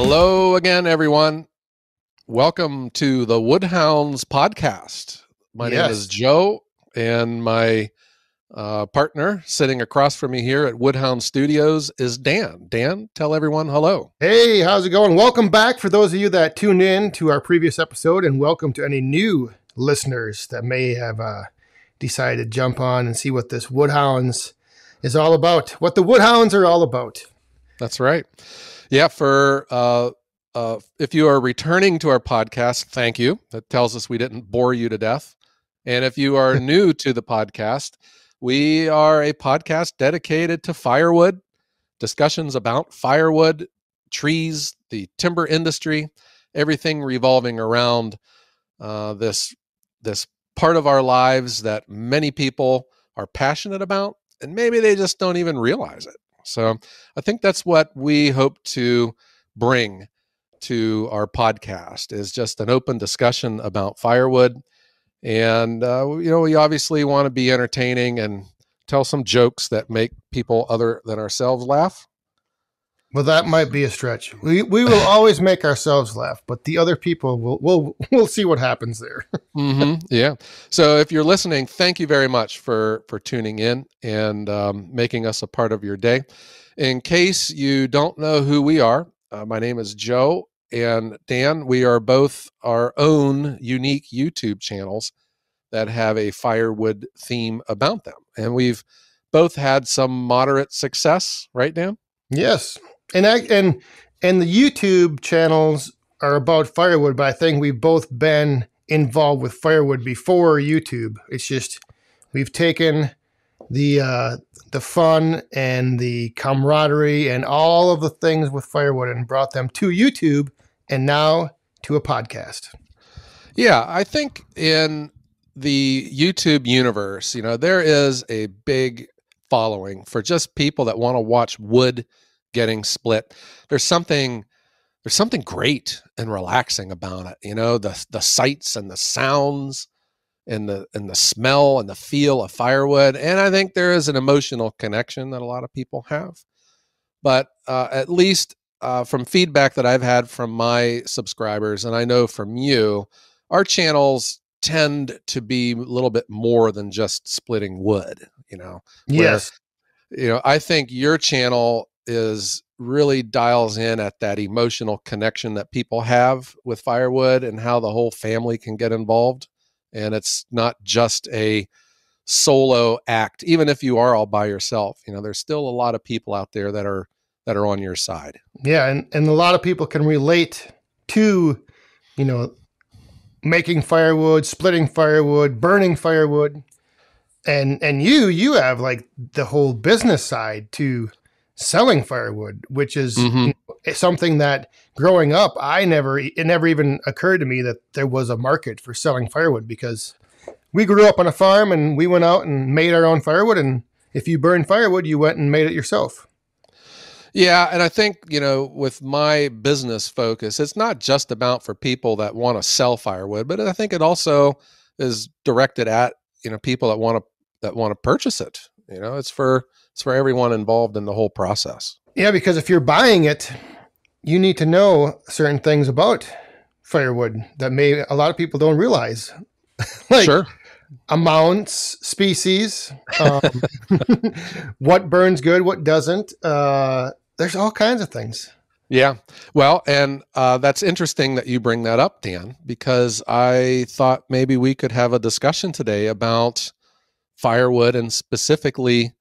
Hello again, everyone. Welcome to the Hounds podcast. My name is Joe, and my partner sitting across from me here at Hounds Studios is Dan. Dan, tell everyone hello. Hey, how's it going? Welcome back for those of you that tuned in to our previous episode, and welcome to any new listeners that may have decided to jump on and see what this Hounds is all about, what the Hounds are all about. That's right. Yeah, for if you are returning to our podcast, thank you. That tells us we didn't bore you to death. And if you are new to the podcast, we are a podcast dedicated to firewood, discussions about firewood, trees, the timber industry, everything revolving around this part of our lives that many people are passionate about, and maybe they just don't even realize it. So I think that's what we hope to bring to our podcast, is just an open discussion about firewood. And, we obviously want to be entertaining and tell some jokes that make people other than ourselves laugh. Well, that might be a stretch. We will always make ourselves laugh, but the other people we'll see what happens there. Mm-hmm. Yeah. So if you're listening, thank you very much for tuning in and making us a part of your day. In case you don't know who we are, my name is Joe, and Dan. We are both our own unique YouTube channels that have a firewood theme about them. And we've both had some moderate success, right, Dan? Yes. And the YouTube channels are about firewood, but I think we've both been involved with firewood before YouTube. It's just we've taken the fun and the camaraderie and all of the things with firewood and brought them to YouTube and now to a podcast. Yeah, I think in the YouTube universe, there is a big following for just people that want to watch wood getting split. There's something great and relaxing about it. The sights and the sounds and the smell and the feel of firewood. And I think there is an emotional connection that a lot of people have. But at least from feedback that I've had from my subscribers, and I know from you, our channels tend to be a little bit more than just splitting wood, Yes. I think your channel really dials in at that emotional connection that people have with firewood and how the whole family can get involved. And it's not just a solo act. Even if you are all by yourself, there's still a lot of people out there that are on your side. Yeah. And a lot of people can relate to, making firewood, splitting firewood, burning firewood. And you have like the whole business side to selling firewood, which is something that growing up, it never even occurred to me that there was a market for selling firewood, because we grew up on a farm and we went out and made our own firewood. And if you burned firewood, you went and made it yourself. Yeah. And I think, with my business focus, it's not just about for people that want to sell firewood, but I think it also is directed at, people that want to purchase it. It's for everyone involved in the whole process. Yeah, because if you're buying it, you need to know certain things about firewood that a lot of people don't realize. Like sure. Amounts, species, what burns good, what doesn't. There's all kinds of things. Yeah. Well, and that's interesting that you bring that up, Dan, because I thought maybe we could have a discussion today about firewood, and specifically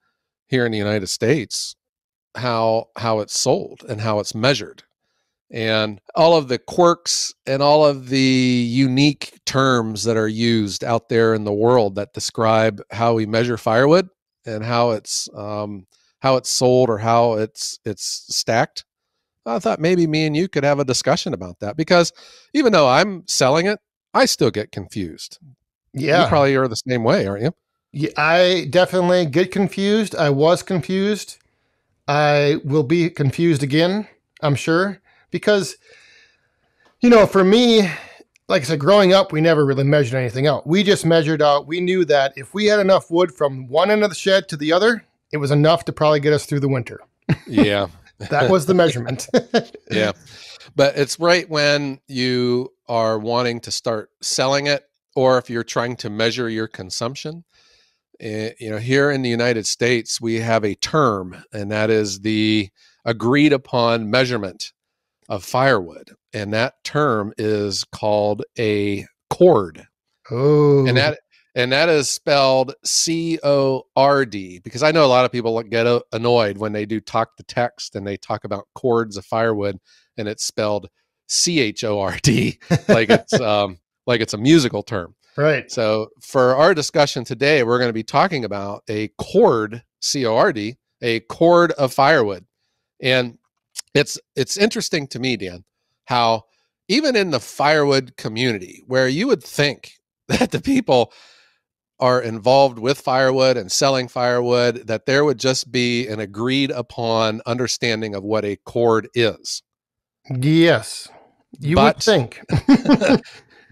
here in the United States, how it's sold and how it's measured, and all of the quirks and all of the unique terms that are used out there in the world that describe how we measure firewood and how it's sold or how it's stacked. I thought maybe me and you could have a discussion about that, because even though I'm selling it, I still get confused. Yeah. You probably are the same way, aren't you? Yeah, I definitely get confused. I was confused. I will be confused again, I'm sure, because, for me, like I said, growing up, we never really measured anything out. We just measured out. We knew that if we had enough wood from one end of the shed to the other, it was enough to probably get us through the winter. Yeah. That was the measurement. Yeah. But it's right when you are wanting to start selling it, or if you're trying to measure your consumption. Here in the United States, we have a term, and that is the agreed upon measurement of firewood. And that term is called a chord. Oh, And that is spelled CORD, because I know a lot of people get annoyed when they do talk to text and they talk about cords of firewood and it's spelled CHORD, like it's a musical term. right. So for our discussion today, we're going to be talking about a chord, CORD, a chord of firewood. And it's interesting to me, Dan, how even in the firewood community, where you would think that the people are involved with firewood and selling firewood, that there would just be an agreed upon understanding of what a chord is. Yes, you would think.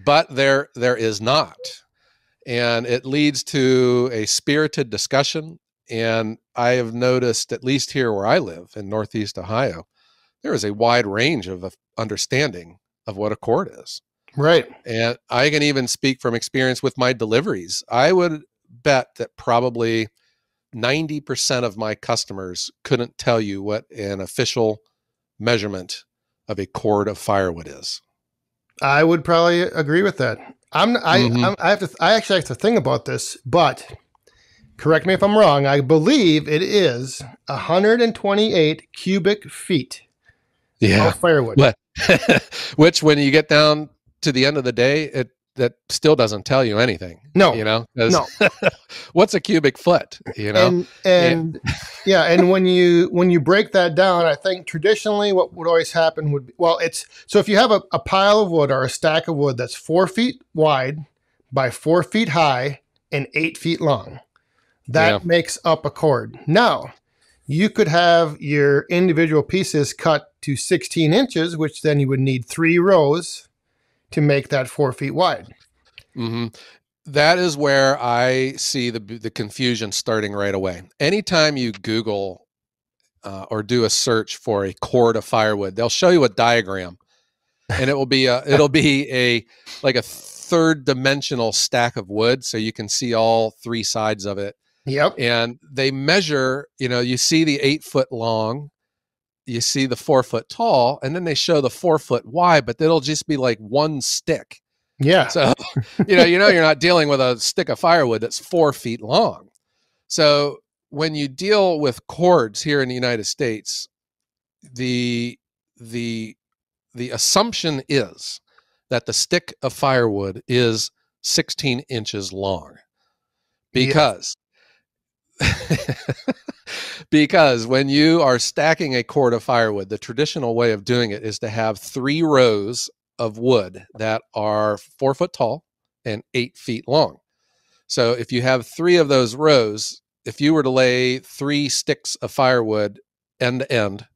But there is not. And it leads to a spirited discussion. And I have noticed, at least here where I live in Northeast Ohio, there is a wide range of understanding of what a chord is. Right. And I can even speak from experience with my deliveries. I would bet that probably 90% of my customers couldn't tell you what an official measurement of a chord of firewood is. I would probably agree with that. I actually have to think about this, but correct me if I'm wrong. I believe it is 128 cubic feet of firewood. Which, when you get down to the end of the day, that still doesn't tell you anything. No, no. What's a cubic foot? And when you break that down, I think traditionally what would always happen would be, so if you have a pile of wood or a stack of wood that's 4 feet wide by 4 feet high and 8 feet long, that makes up a chord. Now, you could have your individual pieces cut to 16 inches, which then you would need 3 rows to make that 4 feet wide. Mm-hmm. That is where I see the confusion starting right away. Anytime you Google or do a search for a chord of firewood, they'll show you a diagram, and it'll be a third dimensional stack of wood, so you can see all 3 sides of it. Yep. And they measure. You see the 8 foot long. You see the 4 foot tall, and then they show the 4 foot wide, but it'll just be like one stick. Yeah. So, you're not dealing with a stick of firewood that's 4 feet long. So when you deal with chords here in the United States, the assumption is that the stick of firewood is 16 inches long, because because when you are stacking a cord of firewood, the traditional way of doing it is to have 3 rows of wood that are 4 foot tall and 8 feet long. So if you have 3 of those rows, if you were to lay 3 sticks of firewood end to end,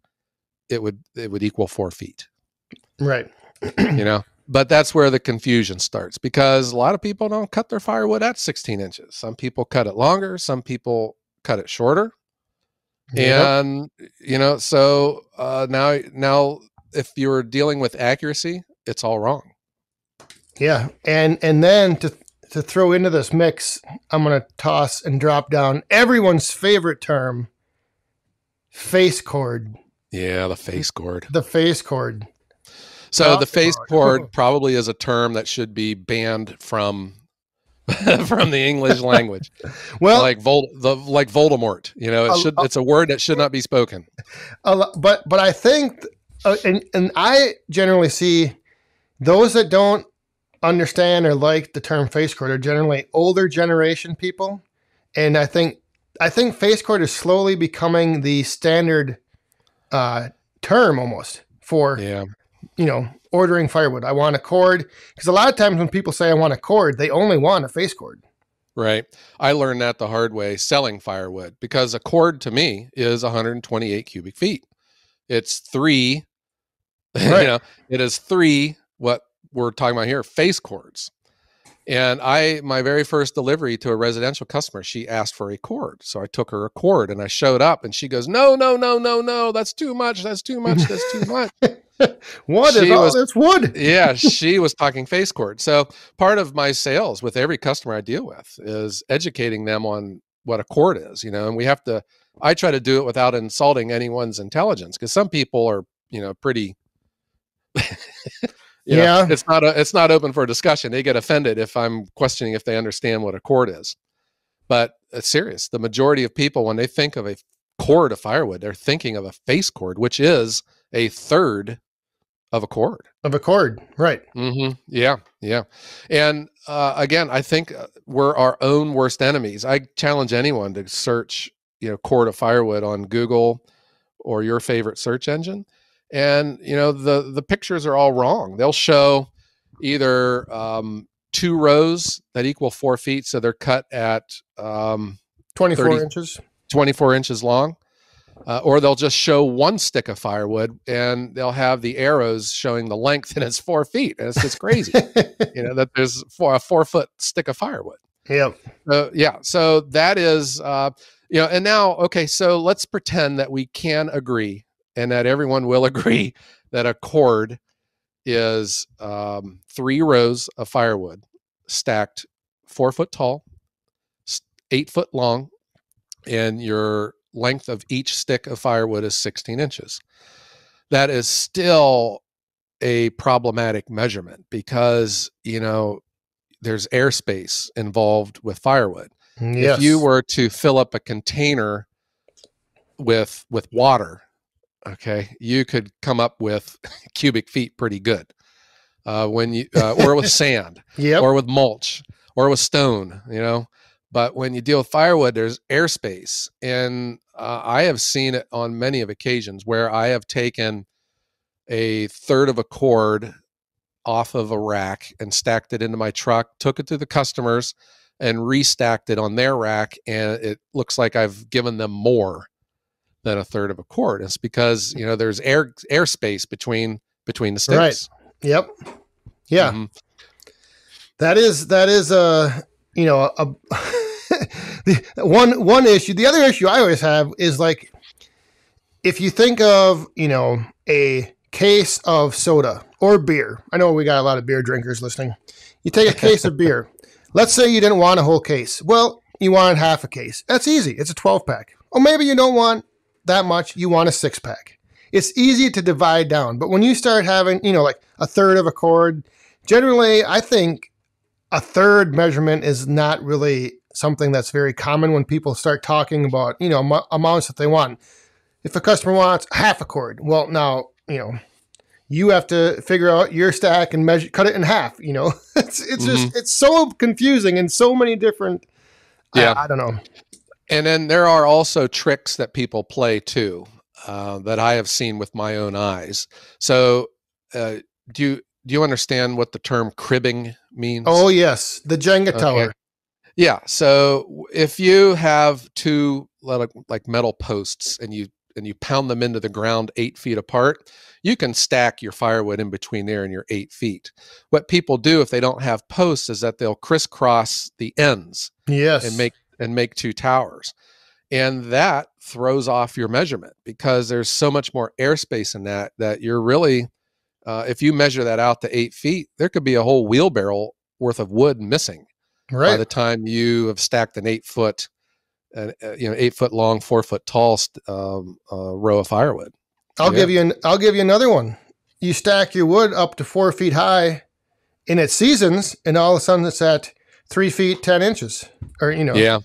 it would equal 4 feet. Right. But that's where the confusion starts, because a lot of people don't cut their firewood at 16 inches. Some people cut it longer. Some people cut it shorter. Yep. And, so now if you're dealing with accuracy, it's all wrong. Yeah. And then to throw into this mix, I'm going to toss and drop down everyone's favorite term, face chord. Yeah, the face chord. The face chord. So the face chord probably is a term that should be banned from the English language. Well, like Voldemort, it's a word that should not be spoken. But I think, and I generally see those that don't understand or like the term face chord are generally older generation people, and I think face chord is slowly becoming the standard term almost for ordering firewood. I want a chord, because a lot of times when people say I want a chord, they only want a face chord. Right. I learned that the hard way selling firewood, because a chord to me is 128 cubic feet. It's 3, right. It is 3, what we're talking about here, face chords. And my very first delivery to a residential customer, she asked for a cord. So I took her a cord and I showed up and she goes, no, no, no, no, no. That's too much. That's too much. That's too much. What is all this wood? Yeah, she was talking face cord. So part of my sales with every customer I deal with is educating them on what a cord is, and I try to do it without insulting anyone's intelligence, because some people are, pretty, it's not open for discussion. They get offended if I'm questioning if they understand what a cord is. But it's serious. The majority of people, when they think of a cord of firewood, they're thinking of a face cord, which is a third of a cord. Right. Mm-hmm. Yeah. And again, I think we're our own worst enemies. I challenge anyone to search, cord of firewood on Google or your favorite search engine, and the pictures are all wrong. They'll show either 2 rows that equal 4 feet, so they're cut at 24 inches long. Or they'll just show 1 stick of firewood and they'll have the arrows showing the length, and it's 4 feet. And it's just crazy, that there's a 4 foot stick of firewood. Yep. So that is, and now, okay, so let's pretend that we can agree and that everyone will agree that a cord is 3 rows of firewood stacked 4 foot tall, 8 foot long, and your length of each stick of firewood is 16 inches. That is still a problematic measurement because, there's airspace involved with firewood. Yes. If you were to fill up a container with water, okay, you could come up with cubic feet pretty good. When you or with sand, or with mulch, or with stone, But when you deal with firewood, there's airspace. And I have seen it on many of occasions where I have taken a third of a cord off of a rack and stacked it into my truck, took it to the customers and restacked it on their rack. And it looks like I've given them more than a third of a cord. It's because, there's airspace between the sticks. Right. Yep. Yeah. Mm-hmm. That is the one issue. The other issue I always have is, like, if you think of, a case of soda or beer. I know we got a lot of beer drinkers listening. You take a case of beer. Let's say you didn't want a whole case. Well, you wanted half a case. That's easy. It's a 12-pack. Or maybe you don't want that much. You want a 6-pack. It's easy to divide down. But when you start having, like a third of a cord, generally, I think a third measurement is not really something that's very common when people start talking about, amounts that they want. If a customer wants half a cord, well, now, you have to figure out your stack and cut it in half. It's just, it's so confusing and so many different, I don't know. And then there are also tricks that people play too, that I have seen with my own eyes. So, do you understand what the term cribbing means? Oh yes, the Jenga tower. Yeah. So if you have 2 like metal posts and you pound them into the ground 8 feet apart, you can stack your firewood in between there and your 8 feet. What people do if they don't have posts is that they'll crisscross the ends. Yes. And make 2 towers. And that throws off your measurement because there's so much more airspace in that you're really, if you measure that out to 8 feet, there could be a whole wheelbarrow worth of wood missing by the time you have stacked an 8 foot, 8 foot long, 4 foot tall row of firewood. I'll give you another one. You stack your wood up to 4 feet high in its seasons, and all of a sudden it's at 3 feet 10 inches. Or Yeah.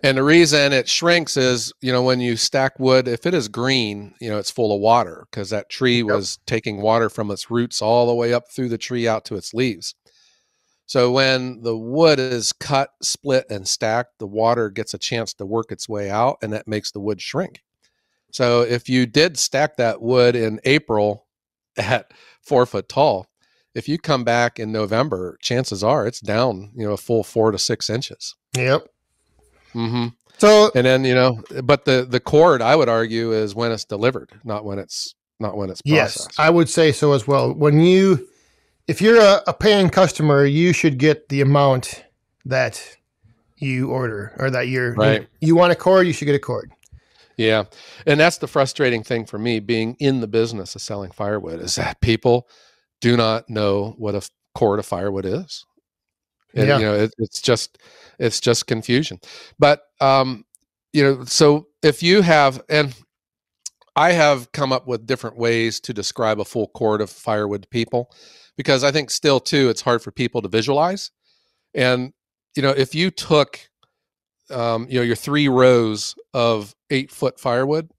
And the reason it shrinks is, when you stack wood, if it is green, it's full of water because that tree was taking water from its roots all the way up through the tree out to its leaves. So when the wood is cut, split, and stacked, the water gets a chance to work its way out, and that makes the wood shrink. So if you did stack that wood in April at 4 foot tall, if you come back in November, chances are it's down, a full 4 to 6 inches. Yep. Mm-hmm. So, and then, but the cord, I would argue, is when it's delivered, not when it's processed. Yes, I would say so as well. if you're a paying customer, you should get the amount that you order, or that you want a cord, you should get a cord. Yeah. And that's the frustrating thing for me being in the business of selling firewood, is that people do not know what a cord of firewood is. And, Yeah. it's just confusion. But, so if you have, and I have come up with different ways to describe a full cord of firewood to people, because I think still too, it's hard for people to visualize. And, if you took, your 3 rows of 8-foot firewood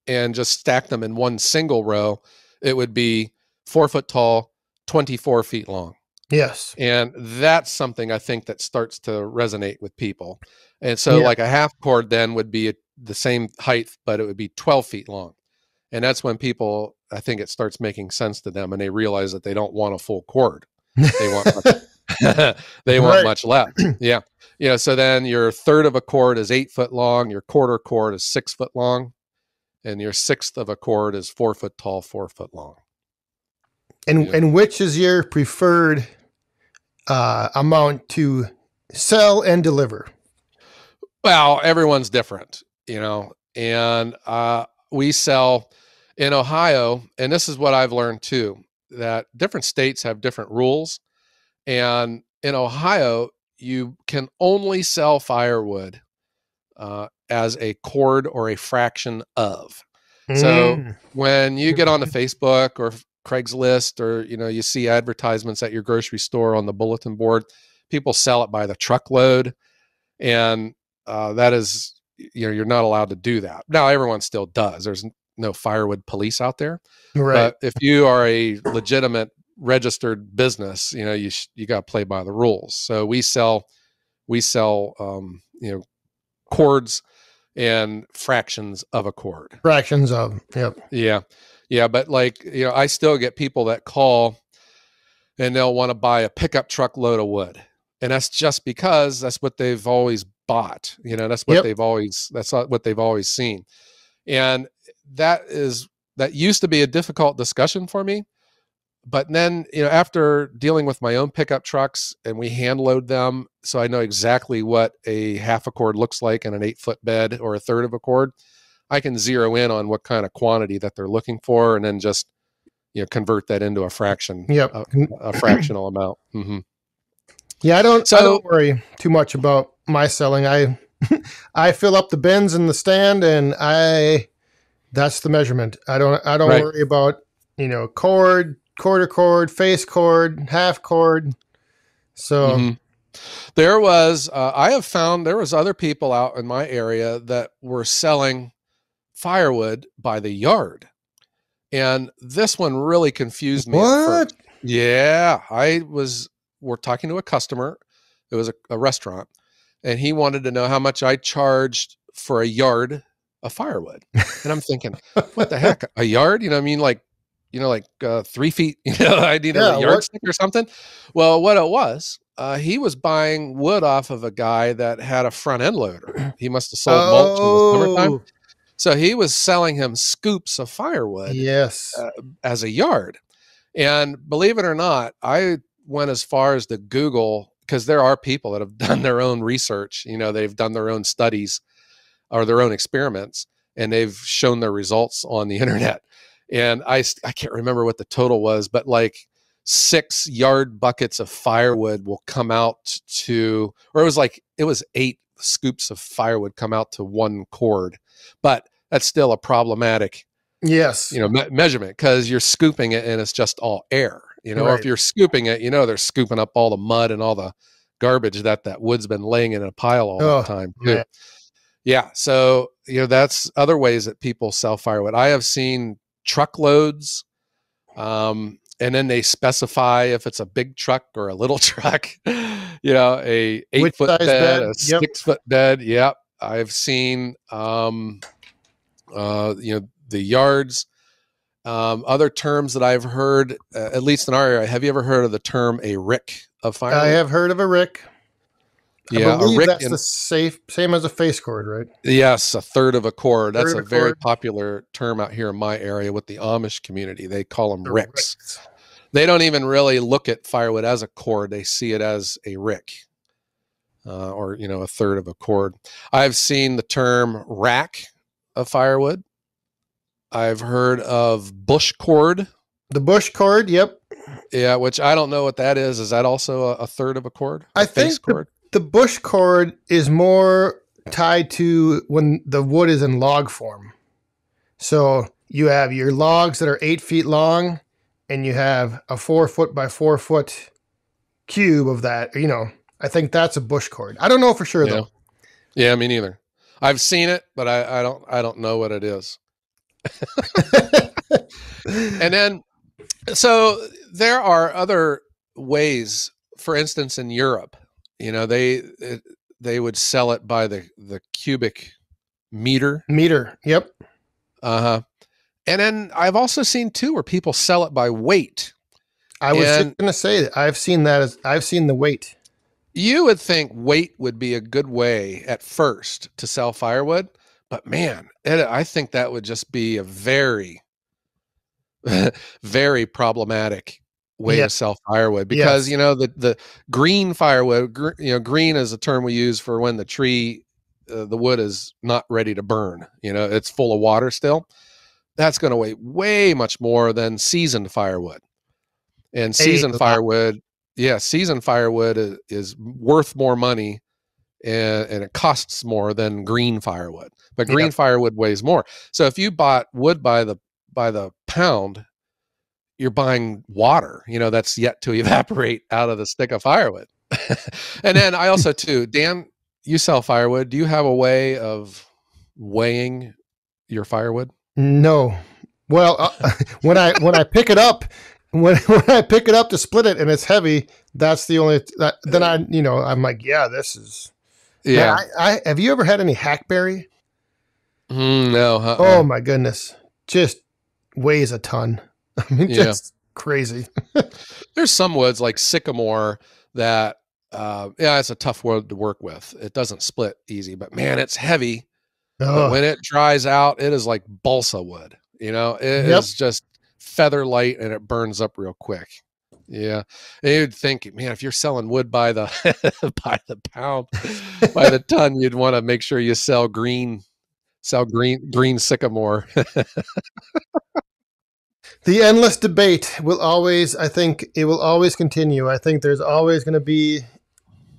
and just stacked them in one single row, it would be 4 foot tall, 24 feet long. Yes. And that's something I think that starts to resonate with people. And so like a half cord then would be the same height, but it would be 12 feet long. And that's when people, I think it starts making sense to them, and they realize that they don't want a full cord. They want they want much less. Yeah. So then your third of a cord is 8 foot long, your quarter cord is 6 foot long, and your sixth of a cord is 4 foot tall, 4 foot long. And which is your preferred amount to sell and deliver? Well, everyone's different, and we sell in Ohio, and this is what I've learned too, that different states have different rules. And in Ohio, you can only sell firewood as a cord or a fraction of. So when you get on the Facebook or Craigslist, or you see advertisements at your grocery store on the bulletin board, people sell it by the truckload, and that is, you're not allowed to do that. Now everyone still does. There's no firewood police out there, right? But if you are a legitimate registered business, you got to play by the rules. So we sell cords and fractions of a cord. Fractions of, yep. Yeah. But I still get people that call and they'll want to buy a pickup truck load of wood. And that's just because that's what they've always bought. That's what that's what they've always seen. And that used to be a difficult discussion for me. But then, after dealing with my own pickup trucks, and we hand load them, so I know exactly what a half a cord looks like in an 8-foot bed or a third of a cord, I can zero in on what kind of quantity that they're looking for, and then just, convert that into a fraction, a fractional amount. Mm-hmm. Yeah, I don't worry too much about my selling. I fill up the bins in the stand, and that's the measurement. I don't worry about, cord, quarter cord, face cord, half cord. So there was, I have found there was other people out in my area that were selling firewood by the yard. And this one really confused me. What? Yeah. We're talking to a customer. It was a restaurant, and he wanted to know how much I charged for a yard of firewood. And I'm thinking, what the heck? A yard? Like 3 feet, I need a yardstick or something. Well, what it was, he was buying wood off of a guy that had a front end loader. He must have sold mulch in the summertime. So he was selling him scoops of firewood as a yard. And believe it or not, I went as far as to Google, because there are people that have done their own research. They've done their own studies or their own experiments, and they've shown their results on the internet. And I can't remember what the total was, but like 6 yard buckets of firewood will come out to, or it was 8 scoops of firewood come out to 1 cord. But that's still a problematic, measurement, because you're scooping it and it's just all air. If you're scooping it, they're scooping up all the mud and all the garbage that wood's been laying in a pile all the time too. Yeah. So, that's other ways that people sell firewood. I have seen truckloads, and then they specify if it's a big truck or a little truck, a 8-foot bed, a 6-foot bed. Yep. I've seen, the yards. Other terms that I've heard, at least in our area, have you ever heard of the term a rick of firewood? I have heard of a rick. Yeah, I believe that's the same as a face cord, right? Yes, a third of a cord. That's a very popular term out here in my area with the Amish community. They call them ricks. They don't even really look at firewood as a cord. They see it as a rick, or a third of a cord. I've seen the term rack of firewood. I've heard of bush cord. The bush cord, yep. Yeah, which I don't know what that is. Is that also a third of a cord? I think the bush cord is more tied to when the wood is in log form. So you have your logs that are 8 feet long, and you have a 4 foot by 4 foot cube of that. I think that's a bush cord. I don't know for sure though. Yeah, me neither. I've seen it, but I don't know what it is. And then, so there are other ways. For instance, in Europe, they would sell it by the cubic meter. Yep. And then I've also seen too where people sell it by weight. I was just going to say that I've seen the weight. You would think weight would be a good way at first to sell firewood, but man, I think that would just be a very, very problematic way to sell firewood, because the green firewood, green is a term we use for when the tree, the wood is not ready to burn. It's full of water still. That's going to weigh way much more than seasoned firewood. And seasoned firewood is worth more money, and it costs more than green firewood. But green firewood weighs more. So if you bought wood by the pound, you're buying water, that's yet to evaporate out of the stick of firewood. And then I also too, Dan, you sell firewood. Do you have a way of weighing your firewood? No. Well, when I pick it up, when I pick it up to split it and it's heavy, that's the only, then I'm like, yeah, this is, yeah. Man, have you ever had any hackberry? No. Oh my goodness. Just weighs a ton. I mean, just crazy. There's some woods like sycamore that, it's a tough wood to work with. It doesn't split easy, but man, it's heavy. But when it dries out, it is like balsa wood. It is just feather light, and it burns up real quick. Yeah, and you'd think, man, if you're selling wood by the by the pound, by the ton, you'd want to make sure you sell green sycamore. The endless debate will always, I think, it will always continue. I think there's always going to be,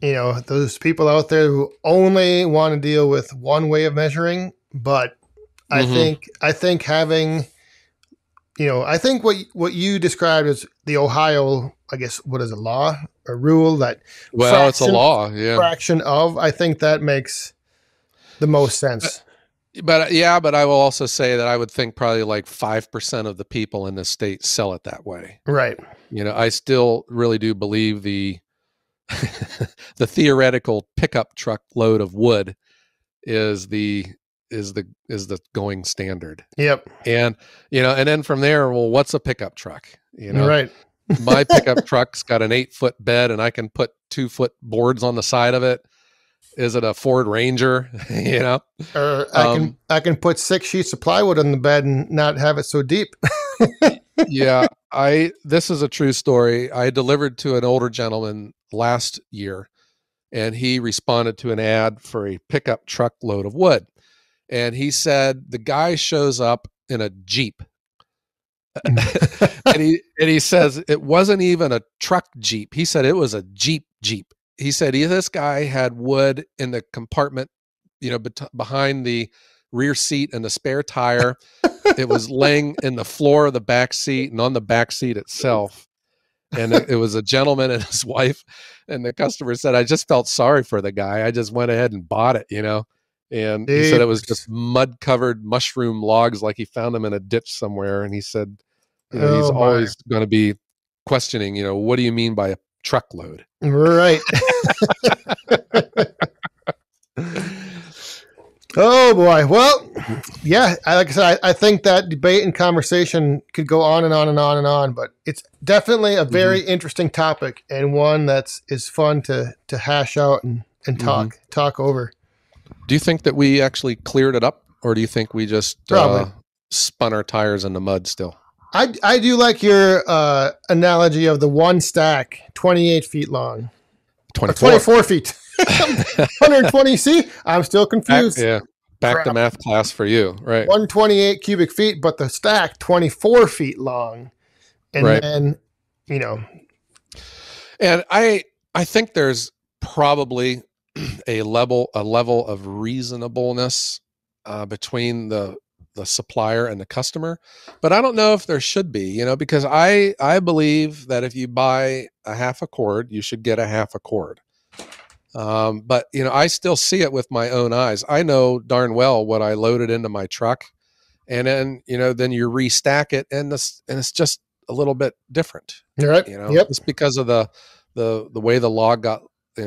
those people out there who only want to deal with one way of measuring. But I think having, I think what you described as the Ohio, I guess, what is a law, a rule that? Well, it's a law. Yeah. Fraction of, I think that makes the most sense. But I will also say that I would think probably like 5% of the people in this state sell it that way. Right. I still really do believe the theoretical pickup truck load of wood is the going standard. Yep. And and then from there, well, what's a pickup truck? Right. My pickup truck's got an 8-foot bed, and I can put 2-foot boards on the side of it. Is it a Ford Ranger? Or I can put 6 sheets of plywood on the bed and not have it so deep. Yeah, this is a true story. I delivered to an older gentleman last year, and he responded to an ad for a pickup truck load of wood. And he said the guy shows up in a Jeep. and he says it wasn't even a truck Jeep. He said it was a Jeep. He said this guy had wood in the compartment, behind the rear seat and the spare tire. It was laying in the floor of the back seat and on the back seat itself. And it was a gentleman and his wife. And the customer said, I just felt sorry for the guy. I just went ahead and bought it, And he said it was just mud-covered mushroom logs, like he found them in a ditch somewhere. And he said, he's always going to be questioning, what do you mean by a truckload? Right. Oh boy. Well, yeah, like I said, I think that debate and conversation could go on and on and on and on, but it's definitely a very interesting topic, and one is fun to hash out and talk over. Do you think that we actually cleared it up, or do you think we just spun our tires in the mud still? I do like your analogy of the one stack, 28 feet long. 24 feet. 120. See, I'm still confused. Back to math class for you, right? 128 cubic feet, but the stack 24 feet long, and then And I think there's probably a level of reasonableness between the supplier and the customer, but I don't know if there should be, because I believe that if you buy a half a cord, you should get a half a cord. But I still see it with my own eyes. I know darn well what I loaded into my truck, and then then you restack it, and it's just a little bit different. Right. Just because of the way the log got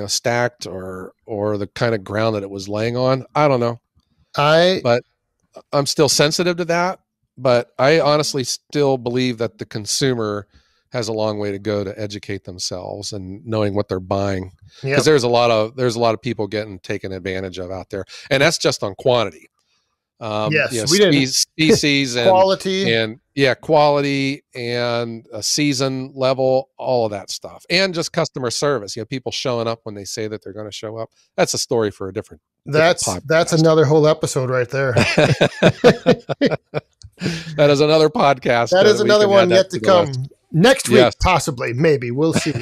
stacked or the kind of ground that it was laying on. I don't know. But I'm still sensitive to that. But I honestly still believe that the consumer has a long way to go to educate themselves and knowing what they're buying, because there's a lot of people getting taken advantage of out there, and that's just on quantity. Yes, we didn't. Species and quality and a season level, all of that stuff, and just customer service. People showing up when they say that they're going to show up. That's a story for a different. That's another whole episode right there. That is another podcast. That is another one yet to come. Next week, possibly, maybe. We'll see.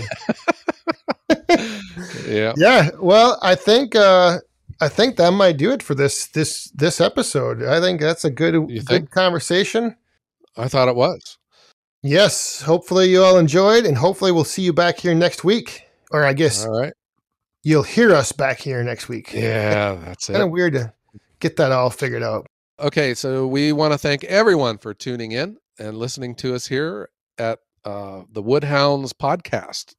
Yeah. Well, I think that might do it for this episode. I think that's a good conversation. I thought it was. Yes. Hopefully you all enjoyed, and hopefully we'll see you back here next week. Or I guess all right, you'll hear us back here next week. Yeah, that's it. Kind of weird to get that all figured out. Okay, so we want to thank everyone for tuning in and listening to us here at the Woodhounds podcast,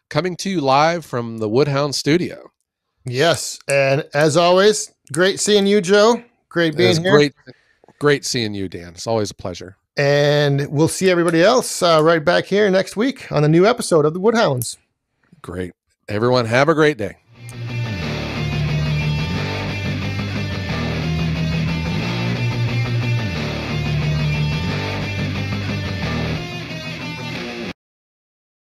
coming to you live from the Woodhound studio. Yes, and as always, great seeing you, Joe. Great being here. Great seeing you, Dan. It's always a pleasure. And we'll see everybody else right back here next week on a new episode of the Woodhounds. Great. Everyone, have a great day.